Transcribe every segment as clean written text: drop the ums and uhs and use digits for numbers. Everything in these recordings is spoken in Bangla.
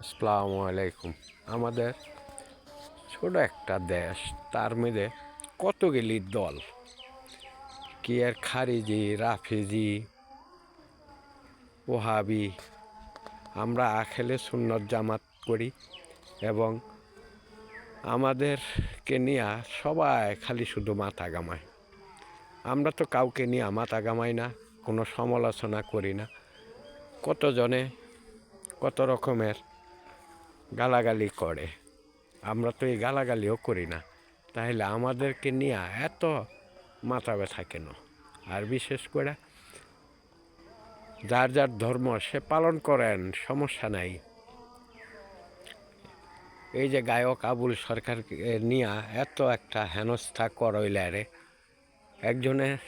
আসসালামু আলাইকুম। আমাদের ছোট একটা দেশ, তার মধ্যে কতগুলি দল, কি এর খারিজি, রাফিজি, ওহাবি। আমরা আখেলে সুন্নত জামাত করি এবং আমাদেরকে নিয়ে সবাই খালি শুধু মাথা গামায়। আমরা তো কাউকে নিয়ে মাথা গামাই না, কোনো সমালোচনা করি না। কতজনে কত রকমের গালাগালি করে, আমরা তো এই গালাগালিও করি না। তাহলে আমাদেরকে নিয়ে এত মাথা ব্যথা কেন? আর বিশেষ করে যার যার ধর্ম সে পালন করেন, সমস্যা নাই। এই যে গায়ক আবুল সরকারকে নিয়ে এত একটা হেনস্থা করইলারে, একজনের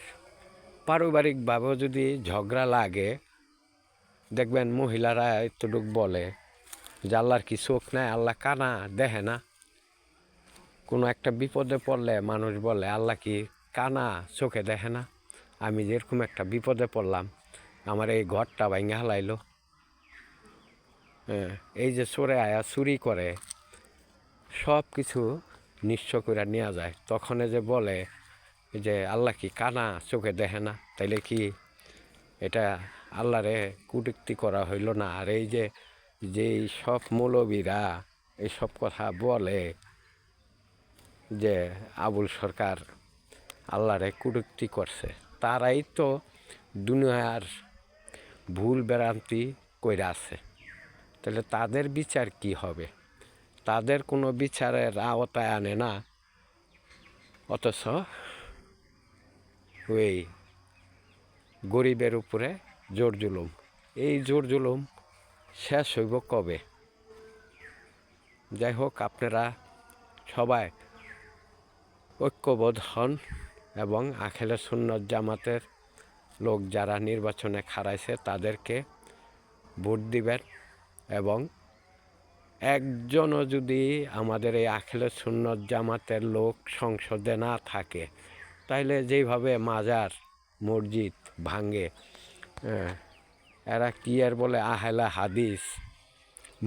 পারিবারিকভাবেও যদি ঝগড়া লাগে, দেখবেন মহিলারা এতটুক বলে যে আল্লাহর কি চোখ নাই, আল্লাহ কানা দেখে না? কোনো একটা বিপদে পড়লে মানুষ বলে আল্লাহ কি কানা, চোখে দেখে না? আমি যেরকম একটা বিপদে পড়লাম, আমার এই ঘরটা ভাঙে হালাইলো। এই যে চোরে আয়া চুরি করে সব কিছু নিঃস্ব করে নেওয়া যায়, তখন যে বলে যে আল্লাহ কি কানা, চোখে দেখে না? তাইলে কি এটা আল্লাহরে কটূক্তি করা হইল না? আর এই যে যেই সব মৌলবীরা এইসব কথা বলে যে আবুল সরকার আল্লাহরে কটূক্তি করছে, তারাই তো দুনিয়ার ভুল ভ্রান্তি কইরা আছে। তাহলে তাদের বিচার কি হবে? তাদের কোনো বিচারের আওতায় আনে না, অথচ ওই গরিবের উপরে জোর জুলুম। এই জোর জুলুম শেষ হইব কবে? যাই হোক, আপনারা সবাই ঐক্যবোধ হন এবং আখেলে সুন্নত জামাতের লোক যারা নির্বাচনে খাড়াইছে তাদেরকে ভোট দিবেন। এবং একজনও যদি আমাদের এই আখেলে সুন্নত জামাতের লোক সংসদে না থাকে, তাইলে যেইভাবে মাজার মসজিদ ভাঙ্গে, এরা কি আর বলে আহলে হাদিস,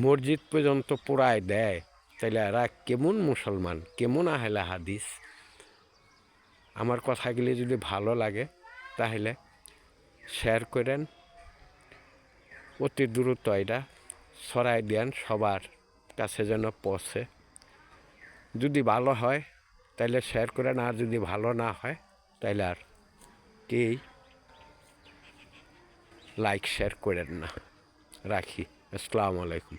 মসজিদ পর্যন্ত পোড়ায় দেয়, তাইলে এরা কেমন মুসলমান, কেমন আহলে হাদিস? আমার কথাগুলি যদি ভালো লাগে তাহলে শেয়ার করেন, অতি দ্রুত এটা ছড়াই দেন, সবার কাছে যেন পৌঁছে। যদি ভালো হয় তাহলে শেয়ার করেন, আর যদি ভালো না হয় তাহলে আর কি লাইক শেয়ার করেন না। রাখি। আসসালামু আলাইকুম।